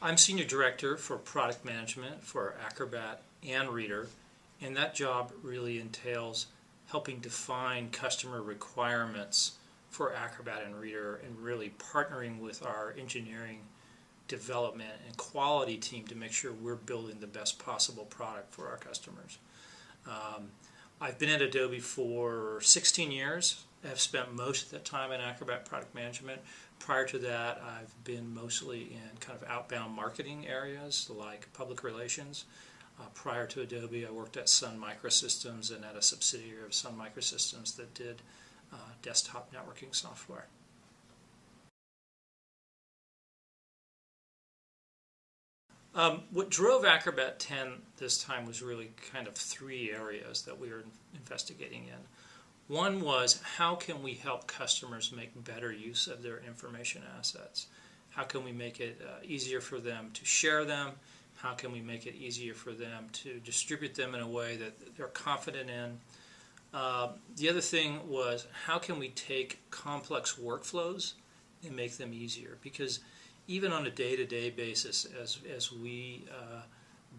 I'm Senior Director for Product Management for Acrobat and Reader, and that job really entails helping define customer requirements for Acrobat and Reader and really partnering with our engineering, development, and quality team to make sure we're building the best possible product for our customers. I've been at Adobe for 16 years. I've spent most of the time in Acrobat Product Management. Prior to that, I've been mostly in kind of outbound marketing areas like public relations. Prior to Adobe, I worked at Sun Microsystems and at a subsidiary of Sun Microsystems that did desktop networking software. What drove Acrobat 10 this time was really kind of three areas that we were investigating in. One was, how can we help customers make better use of their information assets? How can we make it easier for them to share them? How can we make it easier for them to distribute them in a way that they're confident in? The other thing was, how can we take complex workflows and make them easier? Because even on a day-to-day basis, as we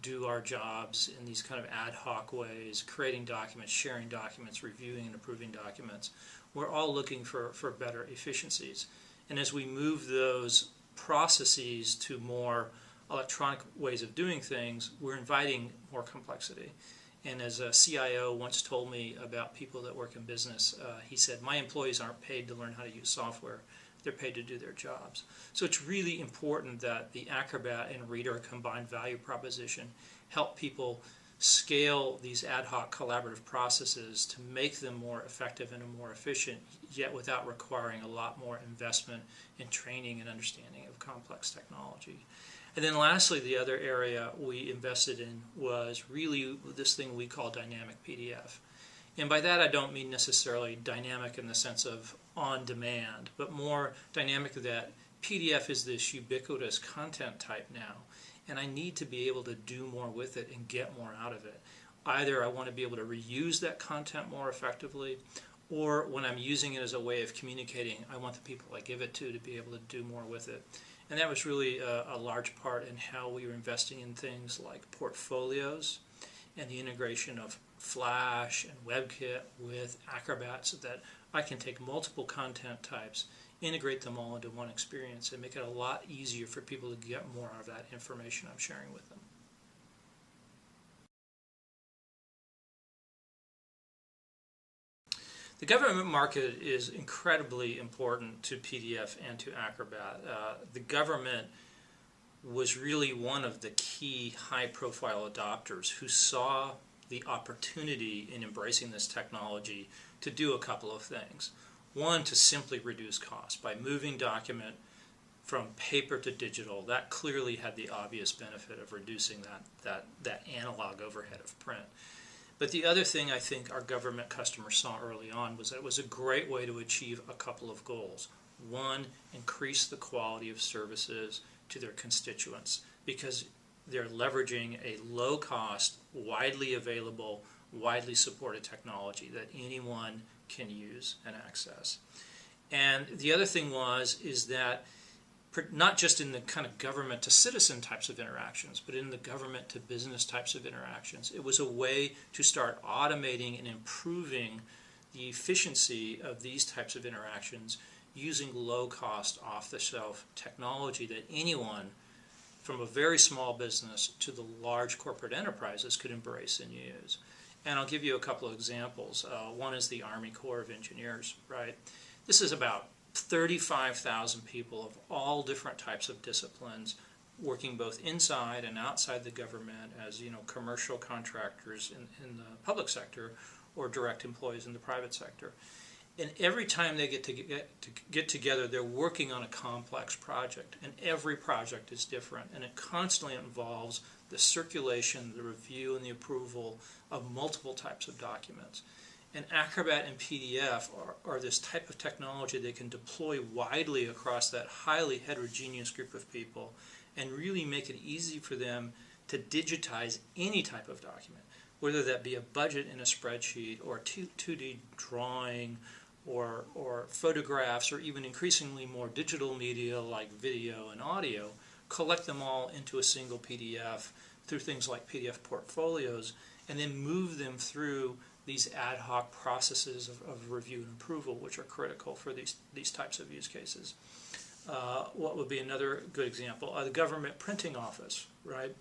do our jobs in these kind of ad hoc ways, creating documents, sharing documents, reviewing and approving documents, we're all looking for better efficiencies. And as we move those processes to more electronic ways of doing things, we're inviting more complexity. And as a CIO once told me about people that work in business, he said, my employees aren't paid to learn how to use software. They're paid to do their jobs. So it's really important that the Acrobat and Reader combined value proposition help people scale these ad hoc collaborative processes to make them more effective and more efficient, yet without requiring a lot more investment in training and understanding of complex technology. And then lastly, the other area we invested in was really this thing we call dynamic PDF. And by that I don't mean necessarily dynamic in the sense of on demand, but more dynamic that PDF is this ubiquitous content type now, and I need to be able to do more with it and get more out of it. Either I want to be able to reuse that content more effectively, or when I'm using it as a way of communicating, I want the people I give it to be able to do more with it. And that was really a large part in how we were investing in things like portfolios and the integration of Flash and WebKit with Acrobat so that I can take multiple content types, integrate them all into one experience, and make it a lot easier for people to get more out of that information I'm sharing with them. The government market is incredibly important to PDF and to Acrobat. The government was really one of the key high-profile adopters who saw the opportunity in embracing this technology to do a couple of things. One, to simply reduce costs by moving document from paper to digital. That clearly had the obvious benefit of reducing that analog overhead of print. But the other thing I think our government customers saw early on was that it was a great way to achieve a couple of goals. One, increase the quality of services to their constituents because they're leveraging a low-cost, widely available, widely supported technology that anyone can use and access. And the other thing is that not just in the kind of government to citizen types of interactions, but in the government to business types of interactions, it was a way to start automating and improving the efficiency of these types of interactions using low-cost, off-the-shelf technology that anyone from a very small business to the large corporate enterprises could embrace and use. And I'll give you a couple of examples. One is the Army Corps of Engineers, right? This is about 35,000 people of all different types of disciplines working both inside and outside the government as commercial contractors in the public sector or direct employees in the private sector. And every time they get together, they're working on a complex project, and every project is different, and it constantly involves the circulation, the review, and the approval of multiple types of documents. And Acrobat and PDF are this type of technology they can deploy widely across that highly heterogeneous group of people and really make it easy for them to digitize any type of document, whether that be a budget in a spreadsheet or 2D drawing or photographs or even increasingly more digital media like video and audio. collect them all into a single PDF through things like PDF portfolios, and then move them through these ad hoc processes of review and approval, which are critical for these types of use cases. What would be another good example? The government printing office, right?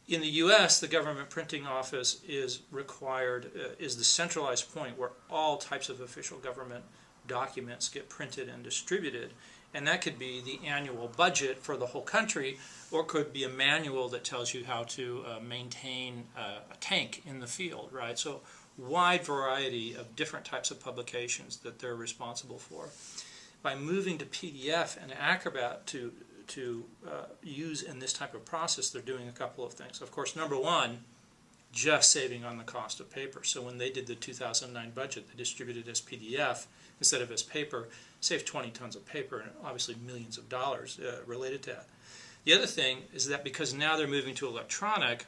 In the U.S., the government printing office is required, is the centralized point where all types of official government documents get printed and distributed. And that could be the annual budget for the whole country, or could be a manual that tells you how to maintain a tank in the field, right? So wide variety of different types of publications that they're responsible for. By moving to PDF and Acrobat to use in this type of process, they're doing a couple of things. Of course, number one, just saving on the cost of paper. So when they did the 2009 budget, they distributed as PDF instead of as paper, saved 20 tons of paper and obviously millions of dollars related to that. The other thing is that because now they're moving to electronic,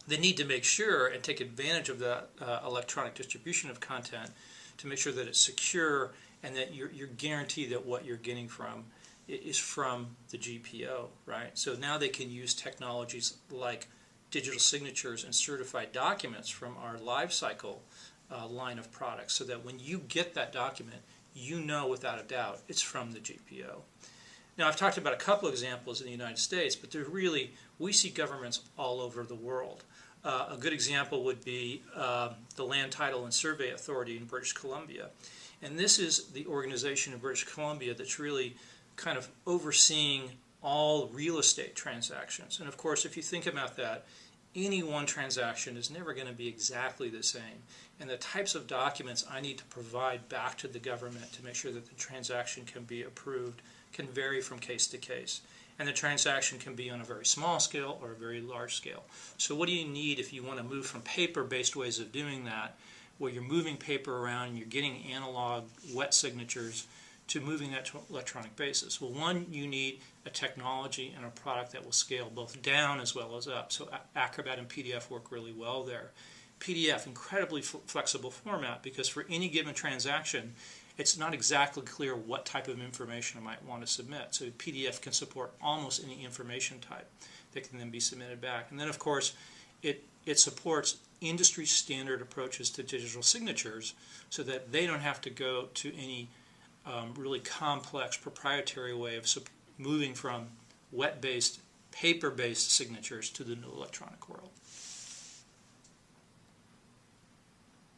they need to make sure and take advantage of the electronic distribution of content to make sure that it's secure and that you're guaranteed that what you're getting from is from the GPO, right? So now they can use technologies like digital signatures and certified documents from our lifecycle line of products, so that when you get that document, you know without a doubt it's from the GPO. Now, I've talked about a couple examples in the United States, but we see governments all over the world. A good example would be the Land Title and Survey Authority in British Columbia. And this is the organization in British Columbia that's really kind of overseeing all real estate transactions. And of course, if you think about that, any one transaction is never going to be exactly the same. And the types of documents I need to provide back to the government to make sure that the transaction can be approved can vary from case to case. And the transaction can be on a very small scale or a very large scale. So what do you need if you want to move from paper-based ways of doing that, where you're moving paper around and you're getting analog wet signatures, to moving that to electronic basis? Well, one, you need a technology and a product that will scale both down as well as up. So Acrobat and PDF work really well there. PDF, incredibly flexible format, because for any given transaction, it's not exactly clear what type of information I might want to submit. So PDF can support almost any information type that can then be submitted back. And then, of course, it supports industry standard approaches to digital signatures, so that they don't have to go to any really complex proprietary way of moving from wet-based, paper-based signatures to the new electronic world.